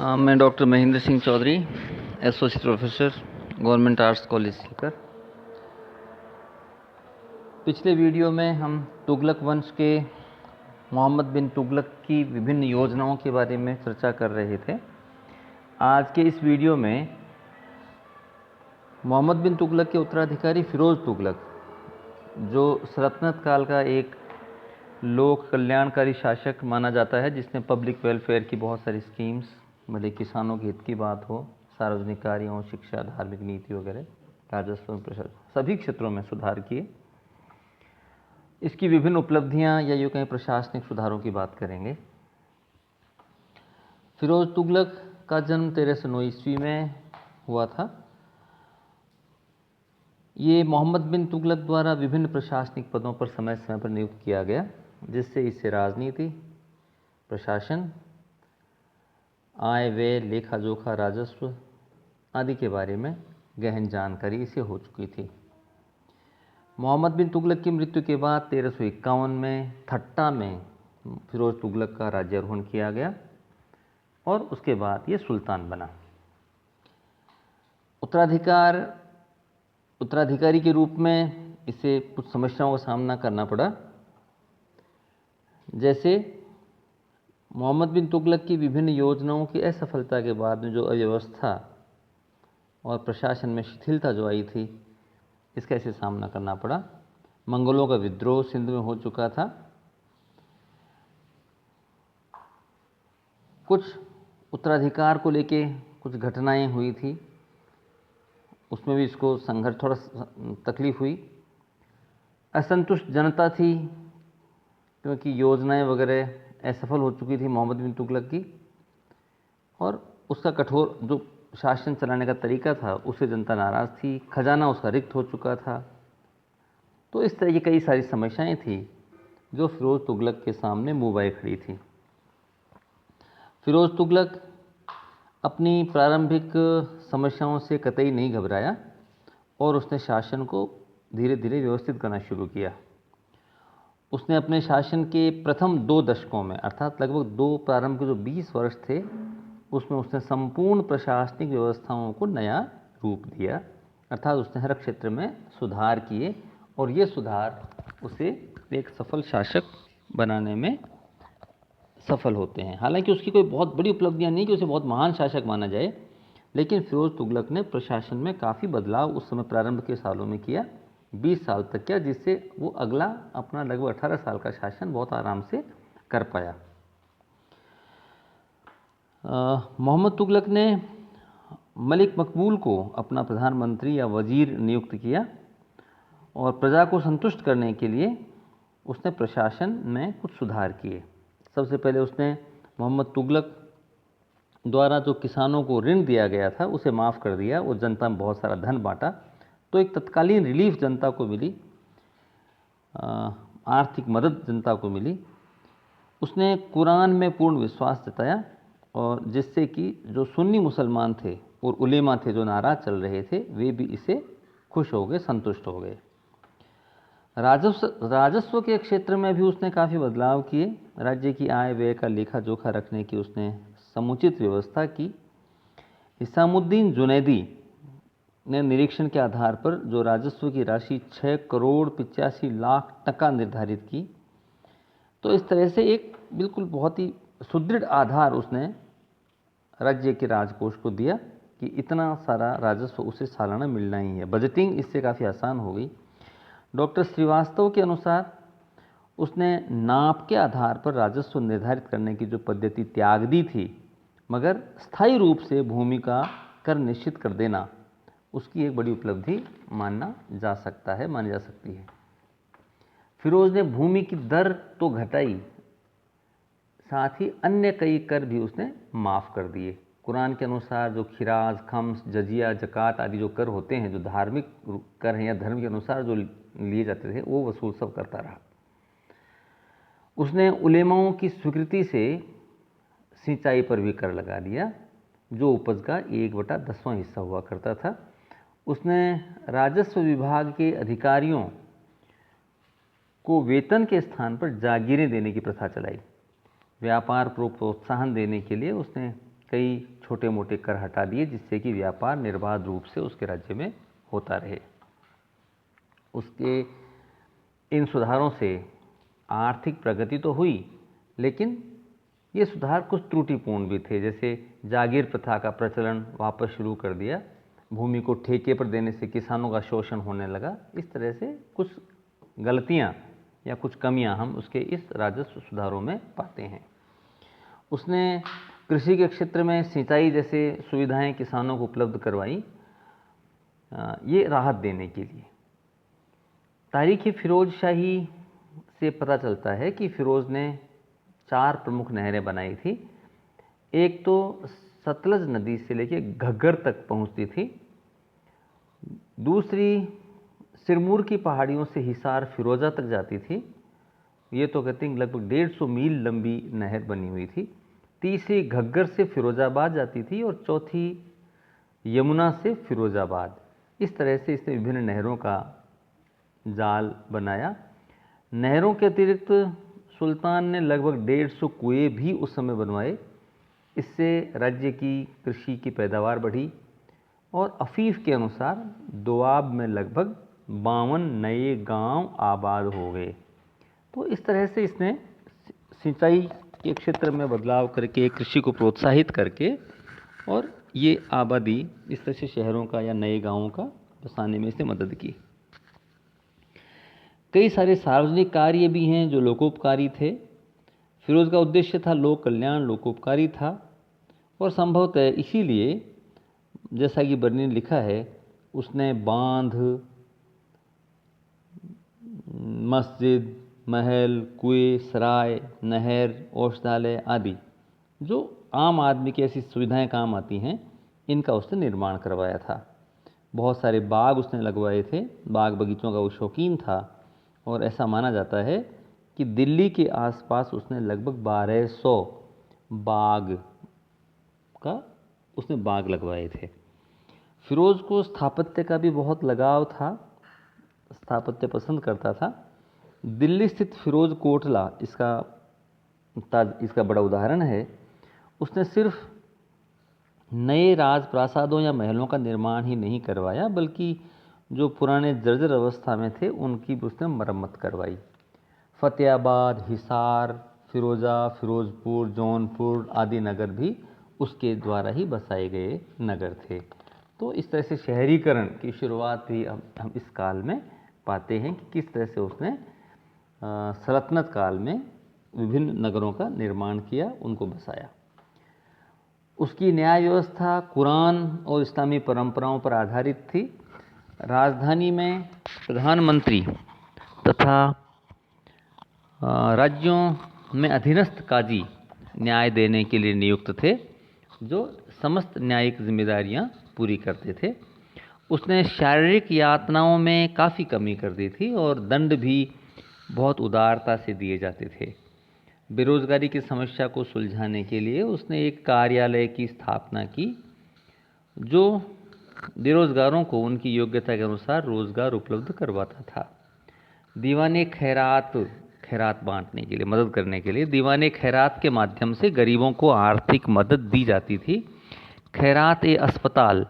मैं doctor Mahendra Singh Chaudhary, associate professor, government arts college Sikar. पिछले video में हम तुगलक वंश के मोहम्मद बिन तुगलक की विभिन्न योजनाओं के बारे में चर्चा कर रहे थे। आज के इस वीडियो में मोहम्मद बिन तुगलक के उत्तराधिकारी फिरोज़ तुगलक, जो सल्तनत काल का एक लोक कल्याणकारी शासक माना जाता है, जिसने पब्लिक वेलफेयर की बहुत सारी स्कीम्स, भले किसानों के हित की बात हो, सार्वजनिक कार्यों, शिक्षा, धार्मिक नीति वगैरह, राजस्व, प्रशासन, सभी क्षेत्रों में सुधार किए। इसकी विभिन्न उपलब्धियां या यूँ कहें प्रशासनिक सुधारों की बात करेंगे। फिरोज़ तुगलक का जन्म 1309 ईस्वी में हुआ था। ये मोहम्मद बिन तुगलक द्वारा विभिन्न प्रशासनिक पदों पर समय समय पर नियुक्त किया गया, जिससे इसे राजनीति, प्रशासन, आय व्यय, लेखा जोखा, राजस्व आदि के बारे में गहन जानकारी इसे हो चुकी थी। मोहम्मद बिन तुगलक की मृत्यु के बाद 1351 में ठट्टा में फिरोज़ तुगलक का राज्यारोहण किया गया और उसके बाद ये सुल्तान बना। उत्तराधिकारी के रूप में इसे कुछ समस्याओं का सामना करना पड़ा, जैसे मोहम्मद बिन तुगलक की विभिन्न योजनाओं की असफलता के बाद में जो अव्यवस्था और प्रशासन में शिथिलता जो आई थी, इसका इसे सामना करना पड़ा। मंगोलों का विद्रोह सिंध में हो चुका था। कुछ उत्तराधिकार को लेके कुछ घटनाएं हुई थी, उसमें भी इसको संघर्ष, थोड़ा तकलीफ हुई। असंतुष्ट जनता थी क्योंकि योजनाएं वगैरह असफल हो चुकी थी मोहम्मद बिन तुगलक की, और उसका कठोर जो शासन चलाने का तरीका था उससे जनता नाराज़ थी। खजाना उसका रिक्त हो चुका था। तो इस तरह की कई सारी समस्याएं थी जो फिरोज़ तुगलक के सामने मुँह बाए खड़ी थी। फिरोज़ तुगलक अपनी प्रारंभिक समस्याओं से कतई नहीं घबराया और उसने शासन को धीरे धीरे व्यवस्थित करना शुरू किया। उसने अपने शासन के प्रथम 2 दशकों में, अर्थात लगभग प्रारंभ के जो 20 वर्ष थे, उसमें उसने संपूर्ण प्रशासनिक व्यवस्थाओं को नया रूप दिया, अर्थात उसने हर क्षेत्र में सुधार किए और ये सुधार उसे एक सफल शासक बनाने में सफल होते हैं। हालांकि उसकी कोई बहुत बड़ी उपलब्धियां नहीं कि उसे बहुत महान शासक माना जाए, लेकिन फिरोज़ तुगलक ने प्रशासन में काफ़ी बदलाव उस समय प्रारंभ के सालों में किया, 20 साल तक किया, जिससे वो अगला अपना लगभग 18 साल का शासन बहुत आराम से कर पाया। मोहम्मद तुगलक ने मलिक मकबूल को अपना प्रधानमंत्री या वजीर नियुक्त किया और प्रजा को संतुष्ट करने के लिए उसने प्रशासन में कुछ सुधार किए। सबसे पहले उसने मोहम्मद तुगलक द्वारा जो किसानों को ऋण दिया गया था उसे माफ़ कर दिया और जनता में बहुत सारा धन बांटा, तो एक तत्कालीन रिलीफ जनता को मिली, आर्थिक मदद जनता को मिली। उसने कुरान में पूर्ण विश्वास जताया और जिससे कि जो सुन्नी मुसलमान थे और उलेमा थे जो नाराज़ चल रहे थे, वे भी इसे खुश हो गए, संतुष्ट हो गए। राजस्व के क्षेत्र में भी उसने काफ़ी बदलाव किए। राज्य की आय व्यय का लेखा जोखा रखने की उसने समुचित व्यवस्था की। हिसामुद्दीन जुनैदी ने निरीक्षण के आधार पर जो राजस्व की राशि 6 करोड़ 85 लाख टका निर्धारित की, तो इस तरह से एक बिल्कुल बहुत ही सुदृढ़ आधार उसने राज्य के राजकोष को दिया कि इतना सारा राजस्व उसे सालाना मिलना ही है। बजटिंग इससे काफ़ी आसान हो गई। डॉक्टर श्रीवास्तव के अनुसार उसने नाप के आधार पर राजस्व निर्धारित करने की जो पद्धति त्याग दी थी, मगर स्थायी रूप से भूमि का कर निश्चित कर देना उसकी एक बड़ी उपलब्धि मानी जा सकती है। फिरोज़ ने भूमि की दर तो घटाई, साथ ही अन्य कई कर भी उसने माफ़ कर दिए। कुरान के अनुसार जो खिराज, खम्स, जजिया, जक़ात आदि जो कर होते हैं, जो धार्मिक कर हैं या धर्म के अनुसार जो लिए जाते थे, वो वसूल सब करता रहा। उसने उलेमाओं की स्वीकृति से सिंचाई पर भी कर लगा दिया, जो उपज का 1/10वां हिस्सा हुआ करता था। उसने राजस्व विभाग के अधिकारियों को वेतन के स्थान पर जागीरें देने की प्रथा चलाई। व्यापार को प्रोत्साहन देने के लिए उसने कई छोटे मोटे कर हटा दिए, जिससे कि व्यापार निर्बाध रूप से उसके राज्य में होता रहे। उसके इन सुधारों से आर्थिक प्रगति तो हुई, लेकिन ये सुधार कुछ त्रुटिपूर्ण भी थे। जैसे जागीर प्रथा का प्रचलन वापस शुरू कर दिया, भूमि को ठेके पर देने से किसानों का शोषण होने लगा। इस तरह से कुछ गलतियां या कुछ कमियां हम उसके इस राजस्व सुधारों में पाते हैं। उसने कृषि के क्षेत्र में सिंचाई जैसे सुविधाएं किसानों को उपलब्ध करवाई, ये राहत देने के लिए। तारीख़ फिरोज शाही से पता चलता है कि फिरोज ने 4 प्रमुख नहरें बनाई थी। एक तो सतलज नदी से लेकर घग्गर तक पहुंचती थी, दूसरी सिरमौर की पहाड़ियों से हिसार फिरोजा तक जाती थी, ये तो कहते हैं लगभग 150 मील लंबी नहर बनी हुई थी। तीसरी घग्गर से फिरोजाबाद जाती थी और चौथी यमुना से फिरोजाबाद। इस तरह से इसने विभिन्न नहरों का जाल बनाया। नहरों के अतिरिक्त सुल्तान ने लगभग 150 कुएं भी उस समय बनवाए। इससे राज्य की कृषि की पैदावार बढ़ी और अफीफ के अनुसार दोआब में लगभग 52 नए गांव आबाद हो गए। तो इस तरह से इसने सिंचाई के क्षेत्र में बदलाव करके, कृषि को प्रोत्साहित करके, और ये आबादी इस तरह से शहरों का या नए गांवों का बसाने में इसने मदद की। कई सारे सार्वजनिक कार्य भी हैं जो लोकोपकारी थे। फिरोज का उद्देश्य था लोक कल्याण, लोकोपकारी था, और संभवतः इसीलिए जैसा कि बर्नी ने लिखा है, उसने बांध, मस्जिद, महल, कुएं, सराय, नहर, औषधालय आदि जो आम आदमी की ऐसी सुविधाएं काम आती हैं, इनका उसने निर्माण करवाया था। बहुत सारे बाग उसने लगवाए थे, बाग बगीचों का वो शौकीन था, और ऐसा माना जाता है कि दिल्ली के आसपास उसने लगभग 1200 बाग लगवाए थे। फिरोज को स्थापत्य का भी बहुत लगाव था, स्थापत्य पसंद करता था। दिल्ली स्थित फिरोज कोटला इसका बड़ा उदाहरण है। उसने सिर्फ नए राजप्रासादों या महलों का निर्माण ही नहीं करवाया, बल्कि जो पुराने जर्जर अवस्था में थे उनकी भी उसने मरम्मत करवाई। फतेहाबाद, हिसार, फिरोजा, फिरोजपुर, जौनपुर आदि नगर भी उसके द्वारा ही बसाए गए नगर थे। तो इस तरह से शहरीकरण की शुरुआत भी हम इस काल में पाते हैं कि किस तरह से उसने सल्तनत काल में विभिन्न नगरों का निर्माण किया, उनको बसाया। उसकी न्याय व्यवस्था कुरान और इस्लामी परंपराओं पर आधारित थी। राजधानी में प्रधानमंत्री तथा राज्यों में अधीनस्थ काजी न्याय देने के लिए नियुक्त थे, जो समस्त न्यायिक जिम्मेदारियां पूरी करते थे। उसने शारीरिक यातनाओं में काफ़ी कमी कर दी थी और दंड भी बहुत उदारता से दिए जाते थे। बेरोजगारी की समस्या को सुलझाने के लिए उसने एक कार्यालय की स्थापना की, जो बेरोजगारों को उनकी योग्यता के अनुसार रोजगार उपलब्ध करवाता था। दीवाने खैरात बांटने के लिए, मदद करने के लिए दीवाने खैरात के माध्यम से गरीबों को आर्थिक मदद दी जाती थी। खैरात ए अस्पताल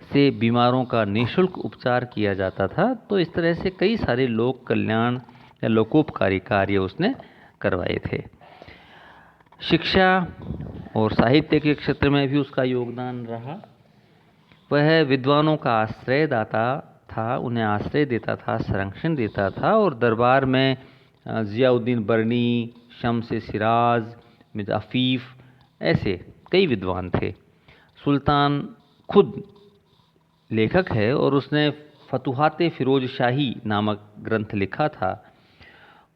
से बीमारों का निःशुल्क उपचार किया जाता था। तो इस तरह से कई सारे लोक कल्याण या लोकोपकारी कार्य उसने करवाए थे। शिक्षा और साहित्य के क्षेत्र में भी उसका योगदान रहा। वह विद्वानों का आश्रयदाता था, उन्हें आश्रय देता था, संरक्षण देता था, और दरबार में ज़ियाउद्दीन बर्नी, शम्स सिराज, मिर्ज़ा अफ़ीफ़ ऐसे कई विद्वान थे। सुल्तान खुद लेखक है और उसने फतुहात फिरोज शाही नामक ग्रंथ लिखा था।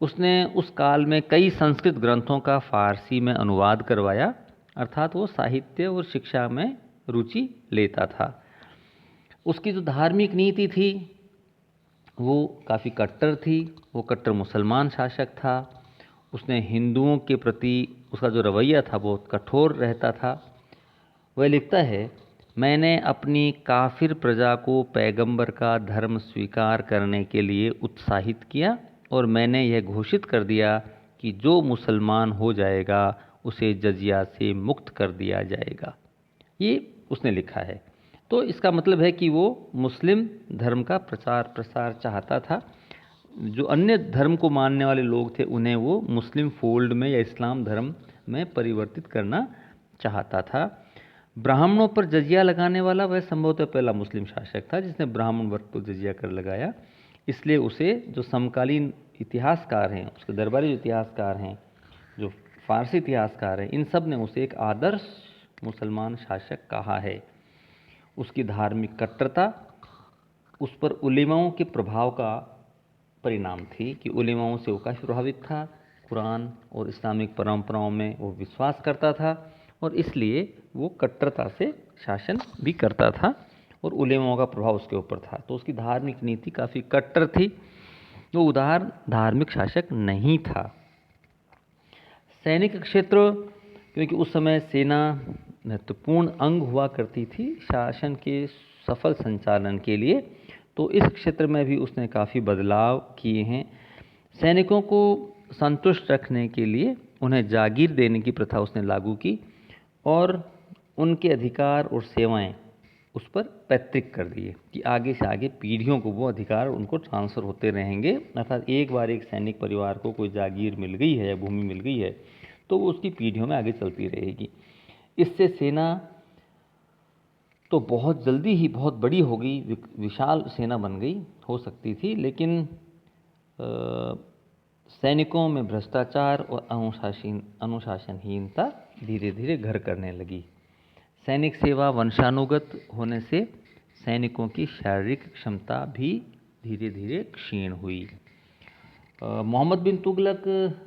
उसने उस काल में कई संस्कृत ग्रंथों का फारसी में अनुवाद करवाया, अर्थात वो साहित्य और शिक्षा में रुचि लेता था। उसकी जो धार्मिक नीति थी वो काफ़ी कट्टर थी, वो कट्टर मुसलमान शासक था। उसने हिंदुओं के प्रति उसका जो रवैया था बहुत कठोर रहता था। वह लिखता है, मैंने अपनी काफिर प्रजा को पैगंबर का धर्म स्वीकार करने के लिए उत्साहित किया और मैंने यह घोषित कर दिया कि जो मुसलमान हो जाएगा उसे जजिया से मुक्त कर दिया जाएगा। ये उसने लिखा है। तो इसका मतलब है कि वो मुस्लिम धर्म का प्रचार प्रसार चाहता था। जो अन्य धर्म को मानने वाले लोग थे उन्हें वो मुस्लिम फोल्ड में या इस्लाम धर्म में परिवर्तित करना चाहता था। ब्राह्मणों पर जजिया लगाने वाला वह संभवतः पहला मुस्लिम शासक था जिसने ब्राह्मण वर्ग को जजिया कर लगाया। इसलिए उसे जो समकालीन इतिहासकार हैं, उसके दरबारी जो इतिहासकार हैं, जो फारसी इतिहासकार हैं, इन सब ने उसे एक आदर्श मुसलमान शासक कहा है। उसकी धार्मिक कट्टरता उस पर उलेमाओं के प्रभाव का परिणाम थी कि उलेमाओं से वो काफ़ी प्रभावित था। कुरान और इस्लामिक परंपराओं में वो विश्वास करता था और इसलिए वो कट्टरता से शासन भी करता था और उलेमाओं का प्रभाव उसके ऊपर था। तो उसकी धार्मिक नीति काफ़ी कट्टर थी। वो उदार धार्मिक शासक नहीं था। सैनिक क्षेत्र, क्योंकि उस समय सेना महत्वपूर्ण अंग हुआ करती थी शासन के सफल संचालन के लिए, तो इस क्षेत्र में भी उसने काफ़ी बदलाव किए हैं। सैनिकों को संतुष्ट रखने के लिए उन्हें जागीर देने की प्रथा उसने लागू की और उनके अधिकार और सेवाएं उस पर पैतृक कर दिए कि आगे से आगे पीढ़ियों को वो अधिकार उनको ट्रांसफ़र होते रहेंगे। अर्थात एक बार एक सैनिक परिवार को कोई जागीर मिल गई है या भूमि मिल गई है तो वो उसकी पीढ़ियों में आगे चलती रहेगी। इससे सेना तो बहुत जल्दी ही बहुत बड़ी हो गई, विशाल सेना बन गई हो सकती थी, लेकिन सैनिकों में भ्रष्टाचार और अनुशासनहीनता धीरे धीरे घर करने लगी। सैनिक सेवा वंशानुगत होने से सैनिकों की शारीरिक क्षमता भी धीरे धीरे क्षीण हुई। मोहम्मद बिन तुगलक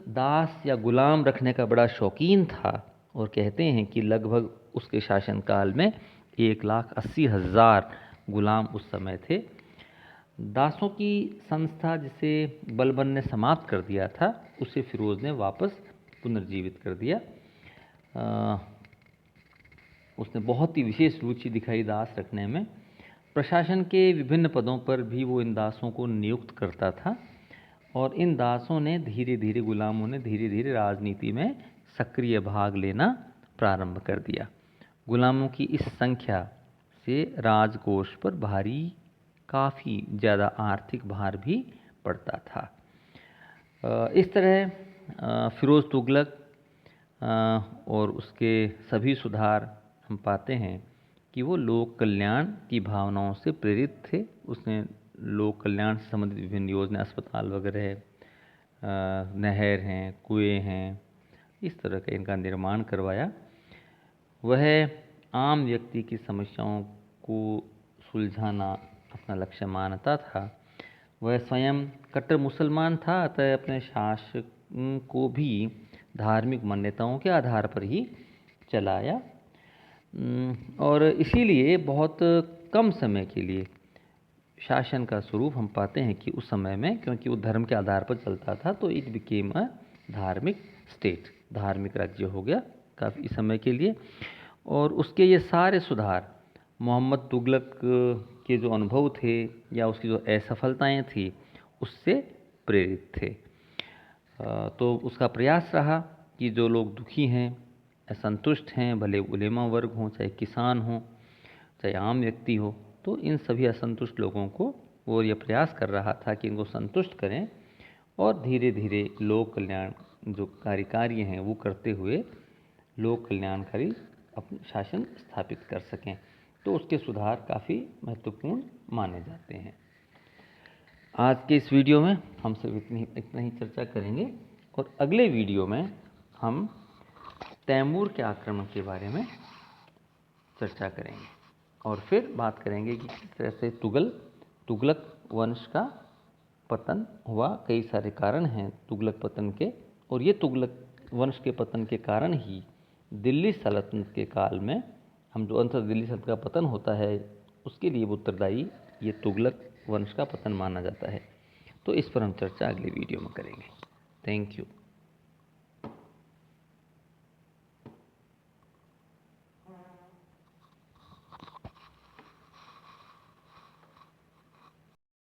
दास या गुलाम रखने का बड़ा शौकीन था और कहते हैं कि लगभग उसके शासनकाल में 1,80,000 गुलाम उस समय थे। दासों की संस्था जिसे बलबन ने समाप्त कर दिया था उसे फिरोज़ ने वापस पुनर्जीवित कर दिया। उसने बहुत ही विशेष रुचि दिखाई दास रखने में। प्रशासन के विभिन्न पदों पर भी वो इन दासों को नियुक्त करता था और इन दासों ने धीरे धीरे, गुलामों ने धीरे धीरे राजनीति में सक्रिय भाग लेना प्रारंभ कर दिया। गुलामों की इस संख्या से राजकोष पर काफ़ी ज़्यादा आर्थिक भार भी पड़ता था। इस तरह फिरोज़ तुगलक और उसके सभी सुधार हम पाते हैं कि वो लोक कल्याण की भावनाओं से प्रेरित थे। उसने लोक कल्याण से संबंधित विभिन्न योजना, अस्पताल वगैरह, नहर हैं, कुएं हैं, इस तरह का इनका निर्माण करवाया। वह आम व्यक्ति की समस्याओं को सुलझाना अपना लक्ष्य मानता था। वह स्वयं कट्टर मुसलमान था, अतः अपने शासक को भी धार्मिक मान्यताओं के आधार पर ही चलाया और इसीलिए बहुत कम समय के लिए शासन का स्वरूप हम पाते हैं कि उस समय में, क्योंकि वो धर्म के आधार पर चलता था, तो इट बिकेम अ धार्मिक स्टेट, धार्मिक राज्य हो गया काफ़ी समय के लिए। और उसके ये सारे सुधार मोहम्मद तुगलक के जो अनुभव थे या उसकी जो असफलताएं थी उससे प्रेरित थे। तो उसका प्रयास रहा कि जो लोग दुखी हैं, असंतुष्ट हैं, भले उलेमा वर्ग हों, चाहे किसान हों, चाहे आम व्यक्ति हो, तो इन सभी असंतुष्ट लोगों को वो ये प्रयास कर रहा था कि इनको संतुष्ट करें और धीरे धीरे लोक कल्याण जो कार्य हैं वो करते हुए लोक कल्याणकारी अपने शासन स्थापित कर सकें। तो उसके सुधार काफ़ी महत्वपूर्ण माने जाते हैं। आज के इस वीडियो में हम सिर्फ इतना ही चर्चा करेंगे और अगले वीडियो में हम तैमूर के आक्रमण के बारे में चर्चा करेंगे और फिर बात करेंगे कि किस तरह से तुगलक वंश का पतन हुआ। कई सारे कारण हैं तुगलक पतन के और ये तुगलक वंश के पतन के कारण ही दिल्ली सल्तनत के काल में हम जो अंतर दिल्ली सल्तनत का पतन होता है उसके लिए उत्तरदायी ये तुगलक वंश का पतन माना जाता है। तो इस पर हम चर्चा अगले वीडियो में करेंगे। Thank you.